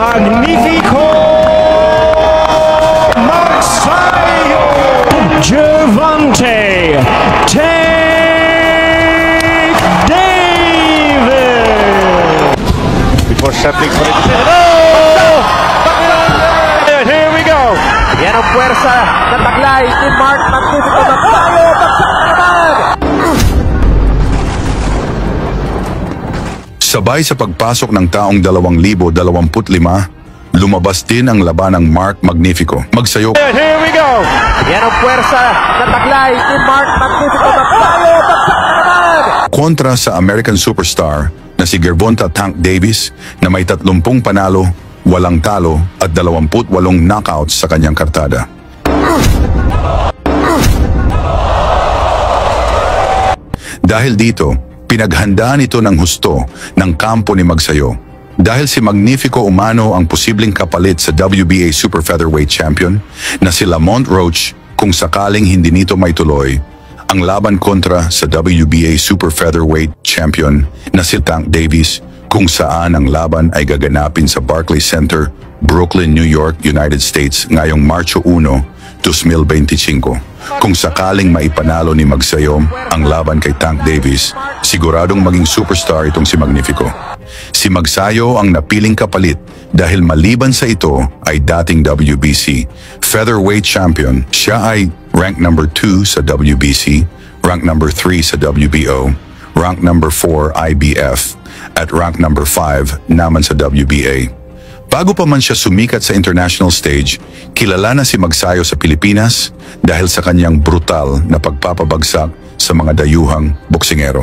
Magnifico Magsayo Gervonta Tank Davis. Before settling for it. Oh! Here we go. Yan ang puwersa na taglay ni Mark Magnifico Magsayo. Sabay sa pagpasok ng taong 2025, lumabas din ang labanang Mark Magnifico Magsayo. Here we go. Yan ang puwersa na taglay ni Mark Magnifico Magsayo. Kontra sa American superstar na si Gervonta Tank Davis na may 30 panalo, 8 talo at 28 knockouts sa kanyang kartada. Dahil dito, pinaghandaan ito ng husto ng kampo ni Magsayo. Dahil si Magnifico umano ang posibleng kapalit sa WBA Super Featherweight Champion na si Lamont Roach kung sakaling hindi nito may tuloy ang laban kontra sa WBA Super Featherweight Champion na si Tank Davis kung saan ang laban ay gaganapin sa Barclays Center, Brooklyn, New York, United States ngayong Marso 1, 2025. Kung sakaling maipanalo ni Magsayo ang laban kay Tank Davis, siguradong maging superstar itong si Magnifico. Si Magsayo ang napiling kapalit dahil maliban sa ito ay dating WBC Featherweight Champion. Siya ay rank number 2 sa WBC, rank number 3 sa WBO, rank number 4 IBF, at rank number 5 naman sa WBA. Bago pa man siya sumikat sa international stage, kilala na si Magsayo sa Pilipinas dahil sa kanyang brutal na pagpapabagsak sa mga dayuhang boksingero.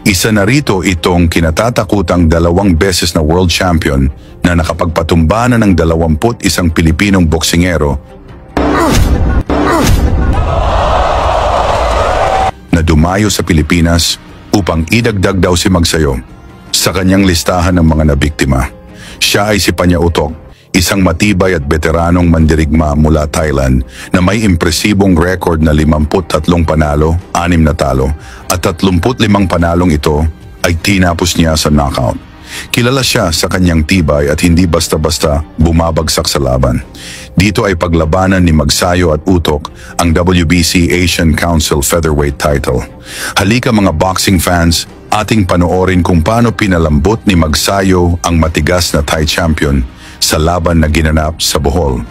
Isa na rito itong kinatatakutang 2 beses na world champion na nakapagpatumba na ng 21 Pilipinong boksingero na dumayo sa Pilipinas upang idagdag daw si Magsayo sa kanyang listahan ng mga nabiktima. Siya ay si Panya Utok, isang matibay at veteranong mandirigma mula Thailand na may impresibong record na 53 panalo, 6 na talo at 35 panalong ito ay tinapos niya sa knockout. Kilala siya sa kanyang tibay at hindi basta-basta bumabagsak sa laban. Dito ay paglabanan ni Magsayo at Utok ang WBC Asian Council Featherweight title. Halika mga boxing fans, ating panoorin kung paano pinalambot ni Magsayo ang matigas na Thai champion sa laban na ginanap sa Bohol.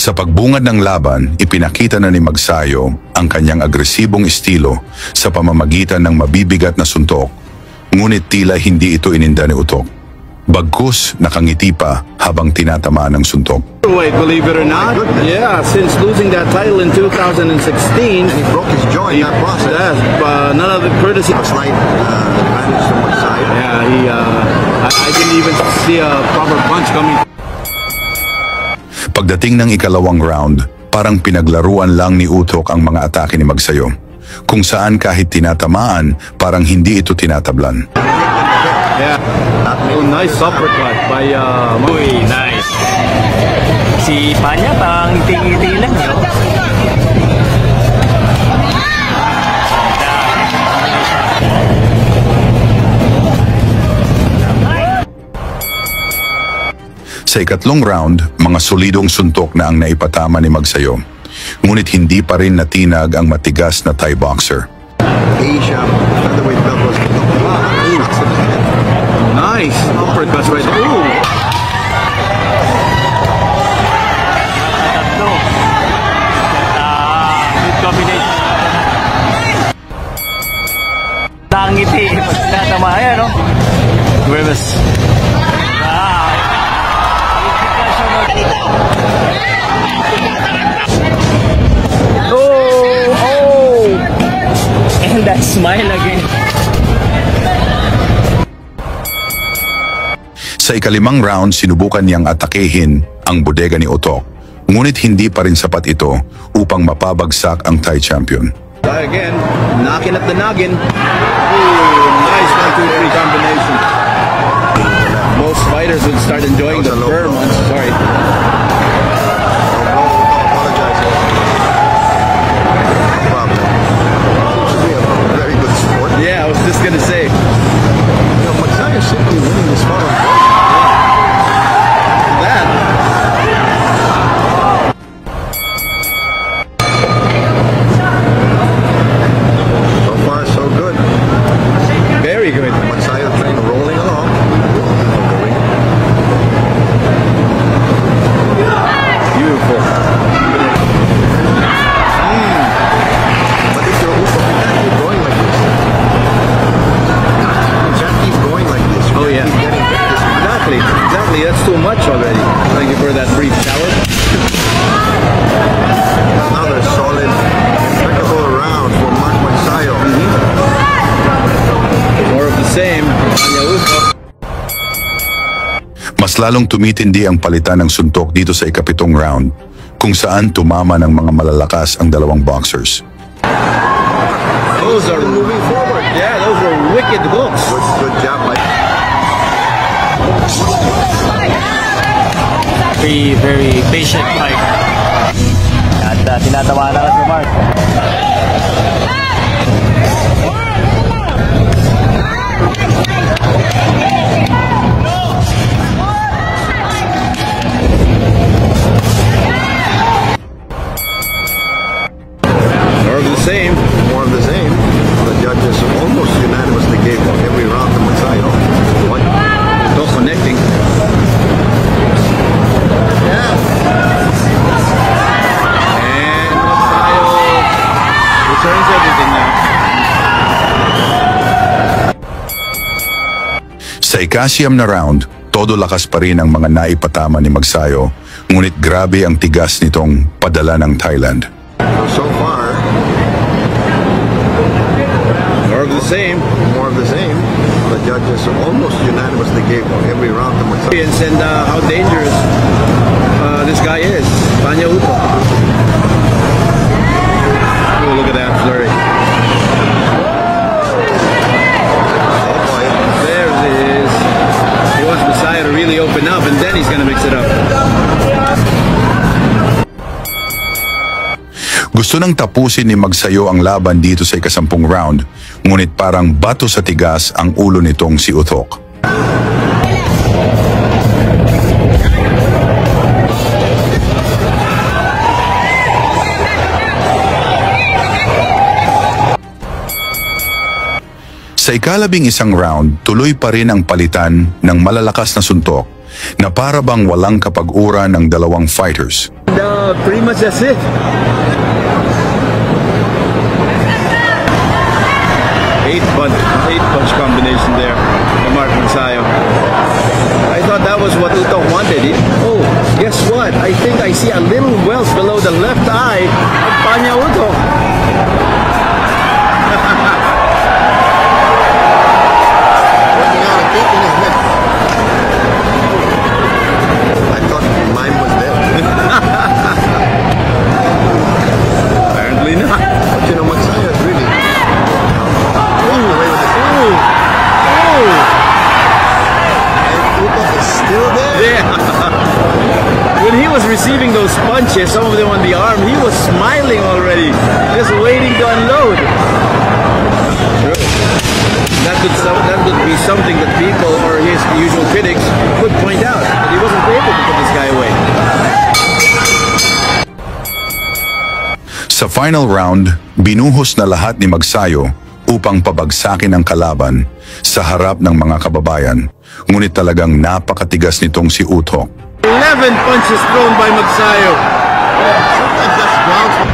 Sa pagbungad ng laban, ipinakita na ni Magsayo ang kanyang agresibong estilo sa pamamagitan ng mabibigat na suntok, ngunit tila hindi ito ininda ni Utok. Bagkus nakangiti pa habang tinatamaan ng suntok. Believe it or not, yeah, since losing that title in 2016, and he broke his jaw in that process. Yes, none of the courtesy. A slight advantage to Magsayo. Yeah, I didn't even see a proper punch coming. Pagdating ng ikalawang round, parang pinaglaruan lang ni Utok ang mga atake ni Magsayo, kung saan kahit tinatamaan, parang hindi ito tinatablan. Yeah, nice uppercut by Uy, nice. Si Panya pang ngiti-ngiti lang yun. Sa ikatlong round, mga solidong suntok na ang naipatama ni Magsayo. Ngunit hindi pa rin natinag ang matigas na Thai boxer. Asia featherweight belt was nice uppercut right there. Ooh. Good combination. Tangiti, pagkatama yan, no? Huevos. And that smile again. Sa ikalimang round, sinubukan niyang atakehin ang bodega ni Utok. Ngunit hindi pa rin sapat ito upang mapabagsak ang Thai champion. Again, knocking at the noggin. Ooh, nice 1, 2, 3 combination. Most fighters would start enjoying the firm once. Sorry. apologizing. Mas lalong tumitindi ang palitan ng suntok dito sa ikapitong round, kung saan tumama ng mga malalakas ang dalawang boxers. Those are moving forward. Yeah, those are wicked hooks. Good job, Mike. Very patient fight. At tinatawa na si Mark. More of the same. More of the same. The judges almost unanimously gave every round to Magsayo. What? Still connecting. And Magsayo returns everything now. Sa ikasyam na round, todo lakas pa rin ang mga naipatama ni Magsayo, ngunit grabe ang tigas nitong padala ng Thailand. So far, More of the same. more of the same. The judges almost unanimously gave every round to Magsayo. And how dangerous this guy is. Panya Uto. Oh, look at that flurry. There it is. He wants Messiah to really open up, and then he's going to mix it up. Gusto nang tapusin ni Magsayo ang laban dito sa ikasampung round, ngunit parang bato sa tigas ang ulo nitong si Uthok. Sa ikalabing isang round, tuloy pa rin ang palitan ng malalakas na suntok na para bang walang kapag-ura ng dalawang fighters. And pretty much that's it. Eight punch combination there from Mark Mansayo. I thought that was what Uthok wanted. Oh, guess what? I think I see a little welt below the left eye of Panya Uthok. Working out a kick in his neck. I thought mine was there. Apparently not. But you know, Magsayo is really walking away with it. And Uthok is still there. Yeah. When he was receiving those punches, some of them on the arm, he was smiling already, just waiting to unload. That would be something that people or his usual critics would point out, that he wasn't able to put this guy away. Sa final round, binuhos na lahat ni Magsayo upang pabagsakin ang kalaban sa harap ng mga kababayan. Ngunit talagang napakatigas nitong si Uthok. 11 punches thrown by Magsayo. Sometimes that's grounds for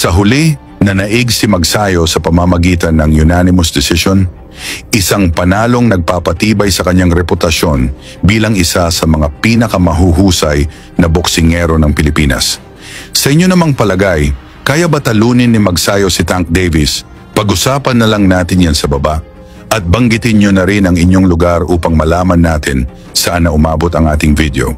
Sa huli, nanaig si Magsayo sa pamamagitan ng unanimous decision, isang panalong nagpapatibay sa kanyang reputasyon bilang isa sa mga pinakamahuhusay na boksingero ng Pilipinas. Sa inyo namang palagay, kaya ba talunin ni Magsayo si Tank Davis? Pag-usapan na lang natin yan sa baba. At banggitin nyo na rin ang inyong lugar upang malaman natin saan na umabot ang ating video.